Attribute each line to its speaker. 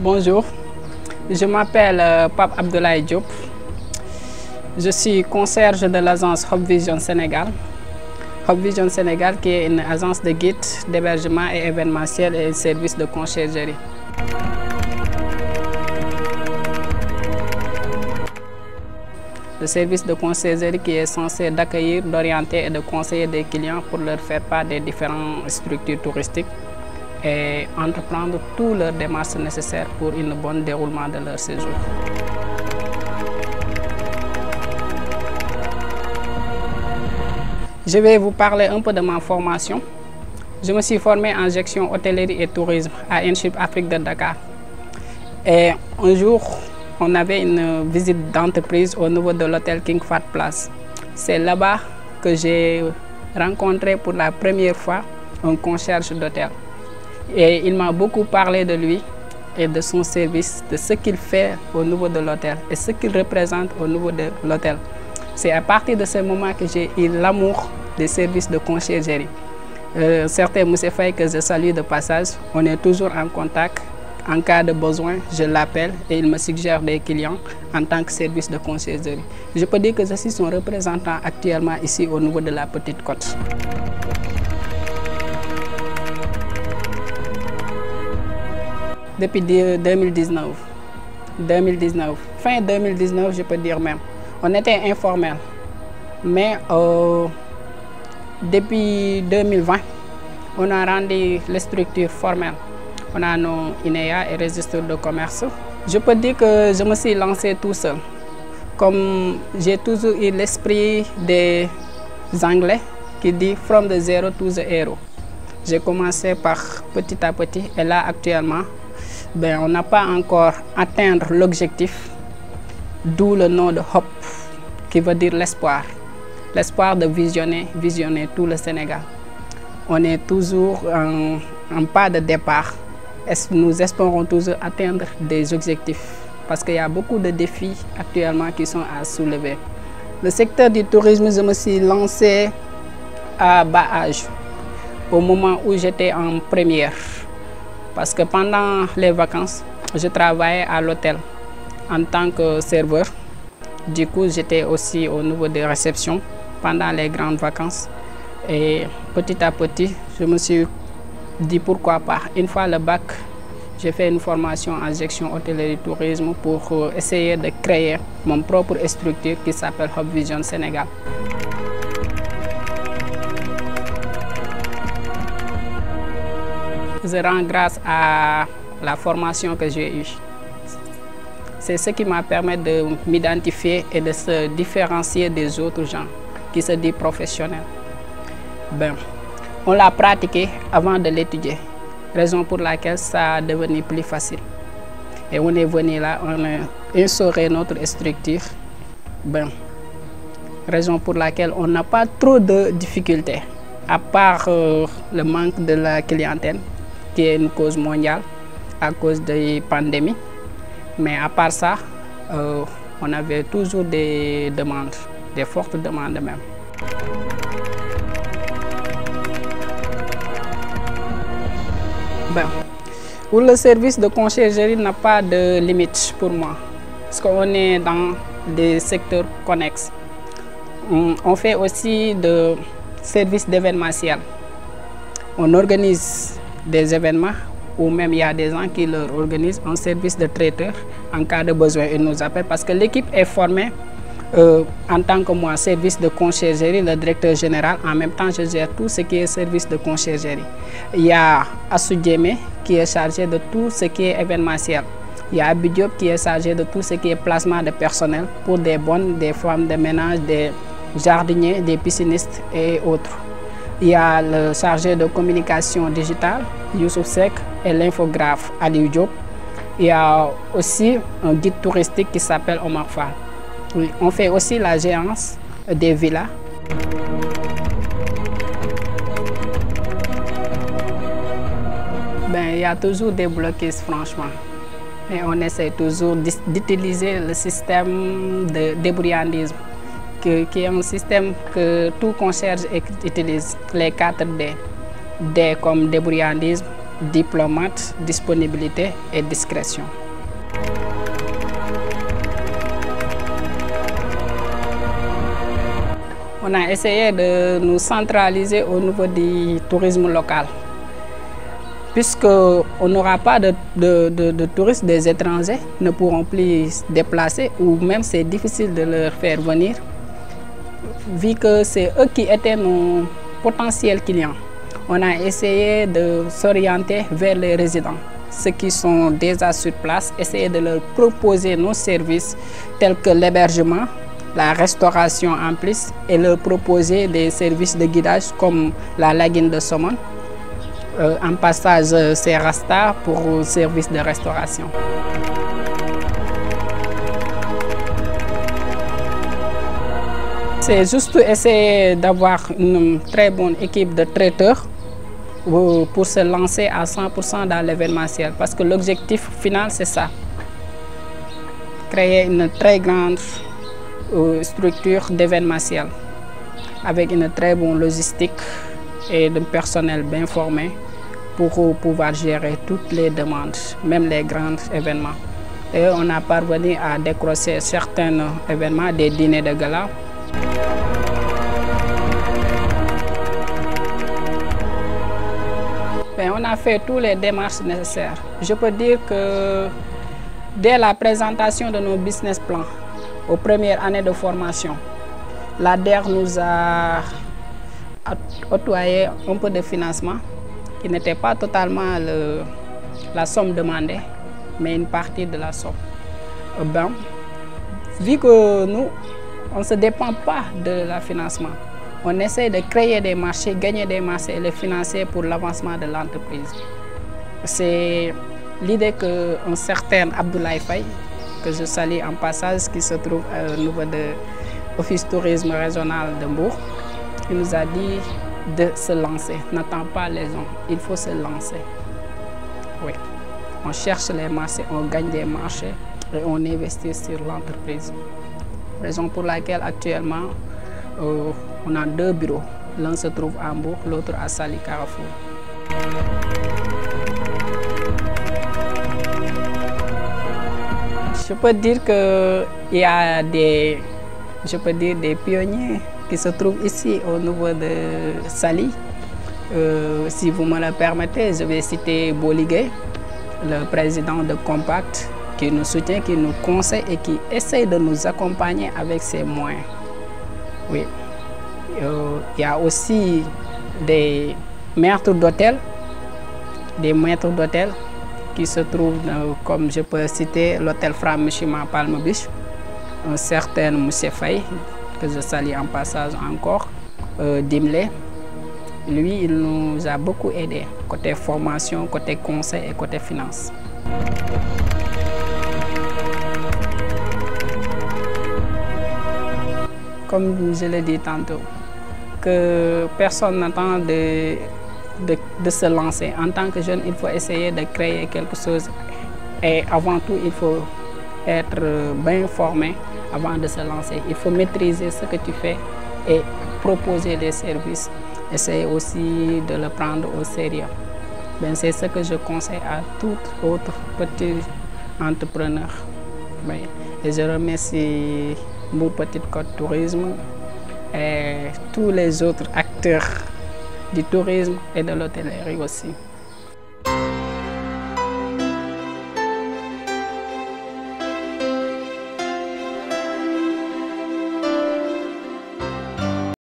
Speaker 1: Bonjour, je m'appelle Pape Abdoulaye Diop. Je suis concierge de l'agence Hope Vision Sénégal. Hope Vision Sénégal qui est une agence de guide, d'hébergement et événementiel et service de conciergerie. Le service de conciergerie qui est censé d'accueillir, d'orienter et de conseiller des clients pour leur faire part des différentes structures touristiques et entreprendre toutes leurs démarches nécessaires pour un bon déroulement de leur séjour. Je vais vous parler un peu de ma formation. Je me suis formé en gestion hôtellerie et tourisme à INSHIP Afrique de Dakar. Et un jour, on avait une visite d'entreprise au niveau de l'hôtel King Fahd Place. C'est là-bas que j'ai rencontré pour la première fois un concierge d'hôtel. Et il m'a beaucoup parlé de lui et de son service, de ce qu'il fait au niveau de l'hôtel et ce qu'il représente au niveau de l'hôtel. C'est à partir de ce moment que j'ai eu l'amour des services de conciergerie. Certain M. Faye que je salue de passage, on est toujours en contact. En cas de besoin, je l'appelle et il me suggère des clients en tant que service de conciergerie. Je peux dire que je suis son représentant actuellement ici au niveau de la Petite Côte. Depuis 2019, fin 2019, je peux dire même. On était informel, mais depuis 2020, on a rendu les structures formelles. On a nos INEA et registres de commerce. Je peux dire que je me suis lancé tout seul. Comme j'ai toujours eu l'esprit des Anglais qui dit « from the zero to the hero ». J'ai commencé par petit à petit et là actuellement, on n'a pas encore atteint l'objectif, d'où le nom de Hope, qui veut dire l'espoir. L'espoir de visionner tout le Sénégal. On est toujours en pas de départ. Nous espérons toujours atteindre des objectifs parce qu'il y a beaucoup de défis actuellement qui sont à soulever. Le secteur du tourisme, je me suis lancé à bas âge, au moment où j'étais en première. Parce que pendant les vacances, je travaillais à l'hôtel en tant que serveur. Du coup, j'étais aussi au niveau des réceptions pendant les grandes vacances. Et petit à petit, je me suis dit pourquoi pas. Une fois le bac, j'ai fait une formation en gestion hôtellerie tourisme pour essayer de créer mon propre structure qui s'appelle Hope Vision Sénégal. Je rends grâce à la formation que j'ai eue. C'est ce qui m'a permis de m'identifier et de se différencier des autres gens qui se disent professionnels. On l'a pratiqué avant de l'étudier, raison pour laquelle ça a devenu plus facile. Et on est venu là, on a instauré notre structure, raison pour laquelle on n'a pas trop de difficultés, à part le manque de la clientèle, qui est une cause mondiale à cause des pandémies. Mais à part ça, on avait toujours des demandes, des fortes demandes même. Pour le service de conciergerie n'a pas de limite pour moi, parce qu'on est dans des secteurs connexes. On fait aussi de services d'événementiel. On organise des événements ou même il y a des gens qui leur organisent un service de traiteur en cas de besoin. Ils nous appellent parce que l'équipe est formée en tant que moi, service de conciergerie, le directeur général. En même temps, je gère tout ce qui est service de conciergerie. Il y a Assou Diémé qui est chargé de tout ce qui est événementiel. Il y a Abou Diop qui est chargé de tout ce qui est placement de personnel pour des bonnes, des femmes de ménage, des jardiniers, des piscinistes et autres. Il y a le chargé de communication digitale, Youssouf Seck, et l'infographe Aliou Diop. Il y a aussi un guide touristique qui s'appelle Omar Fall. Oui, on fait aussi la gérance des villas. Il y a toujours des blocages, franchement. Et on essaie toujours d'utiliser le système de débrouillardisme, qui est un système que tout concierge utilise, les 4 D. D comme débrouillardisme, diplomate, disponibilité et discrétion. On a essayé de nous centraliser au niveau du tourisme local, puisqu'on n'aura pas de touristes, des étrangers ne pourront plus se déplacer ou même c'est difficile de leur faire venir, vu que c'est eux qui étaient nos potentiels clients. On a essayé de s'orienter vers les résidents, ceux qui sont déjà sur place, essayer de leur proposer nos services tels que l'hébergement, la restauration en plus et leur proposer des services de guidage comme la lagune de Somone. En passage, c'est Rasta pour service de restauration. C'est juste essayer d'avoir une très bonne équipe de traiteurs pour se lancer à 100% dans l'événementiel. Parce que l'objectif final, c'est ça. Créer une très grande structure d'événementiel avec une très bonne logistique et un personnel bien formé pour pouvoir gérer toutes les demandes, même les grands événements. Et on a parvenu à décrocher certains événements, des dîners de gala. On a fait toutes les démarches nécessaires. Je peux dire que dès la présentation de nos business plans, aux premières années de formation, l'ADER nous a octroyé un peu de financement qui n'était pas totalement la somme demandée, mais une partie de la somme. Vu que nous, on ne se dépend pas de la financement, on essaie de créer des marchés, gagner des marchés et les financer pour l'avancement de l'entreprise. C'est l'idée qu'un certain Abdoulaye Faye, que je salue en passage, qui se trouve au niveau de l'Office tourisme régional de Mbour, qui nous a dit de se lancer. N'attends pas les hommes, il faut se lancer. Oui, on cherche les marchés, on gagne des marchés et on investit sur l'entreprise. Raison pour laquelle actuellement, on a 2 bureaux. L'un se trouve à Mbour, l'autre à Saly Carrefour. Je peux dire qu'il y a des pionniers qui se trouvent ici au niveau de Saly. Si vous me le permettez, je vais citer Boligué, le président de Compact, qui nous soutient, qui nous conseille et qui essaye de nous accompagner avec ses moyens. Oui. Il y a aussi des maîtres d'hôtel, qui se trouvent, comme je peux citer, l'hôtel Fram Mishima Palme Beach, un certain Moussé Faye, que je salue en passage encore, Dimlé. Lui, il nous a beaucoup aidé, côté formation, côté conseil et côté finance. Comme je l'ai dit tantôt, que personne n'attend de se lancer. En tant que jeune, il faut essayer de créer quelque chose. Et avant tout, il faut être bien formé avant de se lancer. Il faut maîtriser ce que tu fais et proposer des services. Essayer aussi de le prendre au sérieux. C'est ce que je conseille à tout autre petit entrepreneur. Et je remercie Mbour Petite Côte Tourisme et tous les autres acteurs du tourisme et de l'hôtellerie aussi.